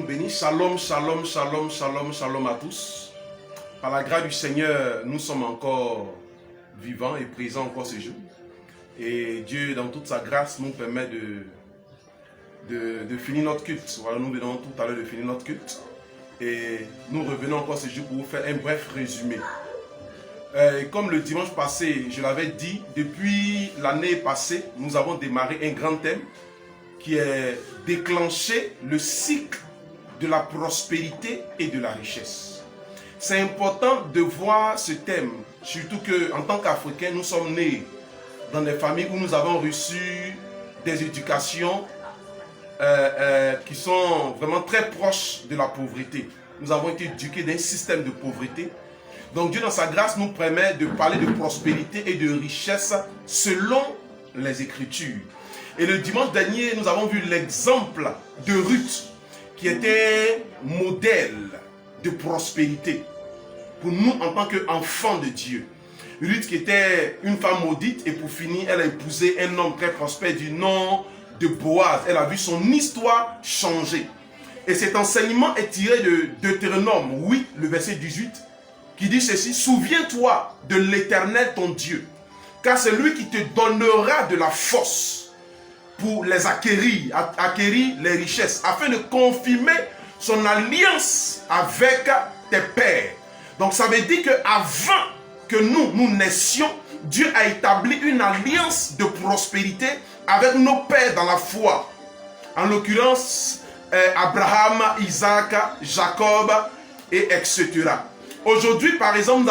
béni. Shalom, shalom, shalom, shalom, shalom à tous. Par la grâce du Seigneur, nous sommes encore vivants et présents encore ce jour. Et Dieu, dans toute sa grâce, nous permet de finir notre culte. Voilà, nous venons tout à l'heure de finir notre culte. Et nous revenons encore ce jour pour vous faire un bref résumé. Comme le dimanche passé, je l'avais dit, depuis l'année passée, nous avons démarré un grand thème qui est déclenché le cycle de la prospérité et de la richesse. C'est important de voir ce thème, surtout qu'en tant qu'Africains, nous sommes nés dans des familles où nous avons reçu des éducations qui sont vraiment très proches de la pauvreté. Nous avons été éduqués d'un système de pauvreté. Donc Dieu dans sa grâce nous permet de parler de prospérité et de richesse selon les Écritures. Et le dimanche dernier, nous avons vu l'exemple de Ruth, qui était modèle de prospérité pour nous en tant qu'enfants de Dieu. Ruth qui était une femme maudite et pour finir, elle a épousé un homme très prospère du nom de Boaz. Elle a vu son histoire changer. Et cet enseignement est tiré de Deutéronome 8, le verset 18, qui dit ceci: souviens-toi de l'Éternel ton Dieu, car c'est lui qui te donnera de la force pour les acquérir les richesses, afin de confirmer son alliance avec tes pères. Donc ça veut dire qu'avant que nous naissions, Dieu a établi une alliance de prospérité avec nos pères dans la foi. En l'occurrence, Abraham, Isaac, Jacob, et etc. Aujourd'hui, par exemple, nous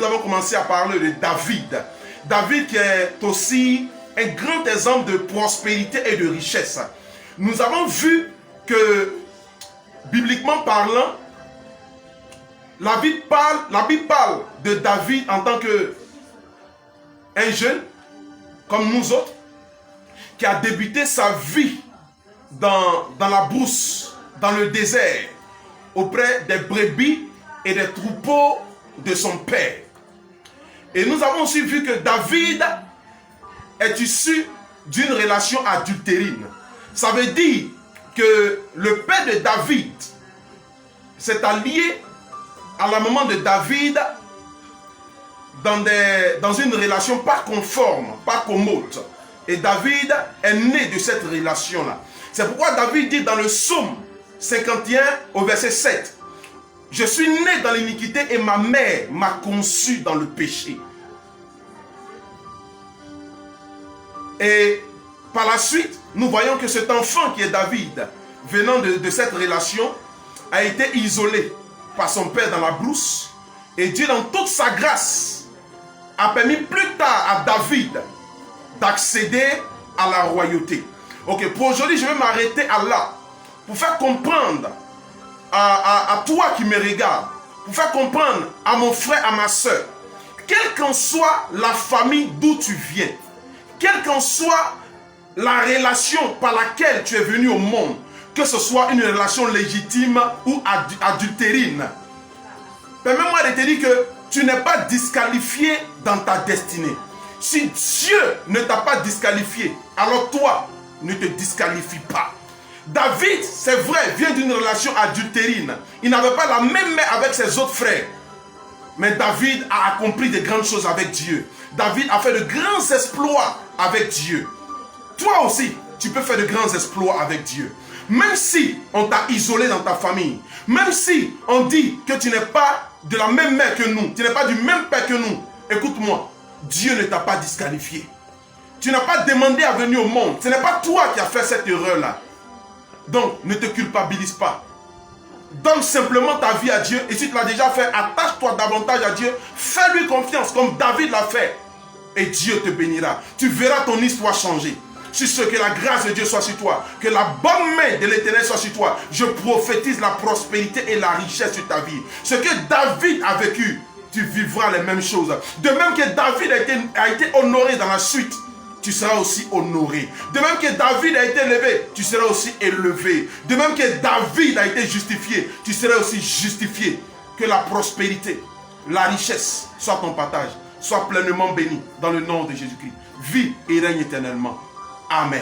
avons commencé à parler de David. David qui est aussi un grand exemple de prospérité et de richesse. Nous avons vu que, bibliquement parlant, la Bible parle de David en tant qu'un jeune, comme nous autres, qui a débuté sa vie dans la brousse, dans le désert, auprès des brebis et des troupeaux de son père. Et nous avons aussi vu que David est issu d'une relation adultérine. Ça veut dire que le père de David s'est allié à la maman de David dans une relation pas conforme, pas commode. Et David est né de cette relation-là. C'est pourquoi David dit dans le psaume 51 au verset 7, « Je suis né dans l'iniquité et ma mère m'a conçu dans le péché. » Et par la suite, nous voyons que cet enfant qui est David, venant de cette relation, a été isolé par son père dans la brousse. Et Dieu, dans toute sa grâce, a permis plus tard à David d'accéder à la royauté. Ok, pour aujourd'hui, je vais m'arrêter à là, pour faire comprendre à toi qui me regarde, pour faire comprendre à mon frère, à ma soeur, quelle qu'en soit la famille d'où tu viens, quelle qu'en soit la relation par laquelle tu es venu au monde, que ce soit une relation légitime ou adultérine, permets-moi de te dire que tu n'es pas disqualifié dans ta destinée. Si Dieu ne t'a pas disqualifié, alors toi, ne te disqualifie pas. David, c'est vrai, vient d'une relation adultérine. Il n'avait pas la même mère avec ses autres frères. Mais David a accompli de grandes choses avec Dieu. David a fait de grands exploits avec Dieu. Toi aussi, tu peux faire de grands exploits avec Dieu. Même si on t'a isolé dans ta famille, même si on dit que tu n'es pas de la même mère que nous, tu n'es pas du même père que nous, écoute-moi, Dieu ne t'a pas disqualifié. Tu n'as pas demandé à venir au monde. Ce n'est pas toi qui as fait cette erreur-là. Donc, ne te culpabilise pas. Donne simplement ta vie à Dieu. Et si tu l'as déjà fait, attache-toi davantage à Dieu. Fais-lui confiance comme David l'a fait. Et Dieu te bénira. Tu verras ton histoire changer. Sur ce, que la grâce de Dieu soit sur toi. Que la bonne main de l'Éternel soit sur toi. Je prophétise la prospérité et la richesse sur ta vie. Ce que David a vécu, tu vivras les mêmes choses. De même que David a été honoré dans la suite, tu seras aussi honoré. De même que David a été élevé, tu seras aussi élevé. De même que David a été justifié, tu seras aussi justifié. Que la prospérité, la richesse soit ton partage. Sois pleinement béni dans le nom de Jésus-Christ. Vis et règne éternellement. Amen.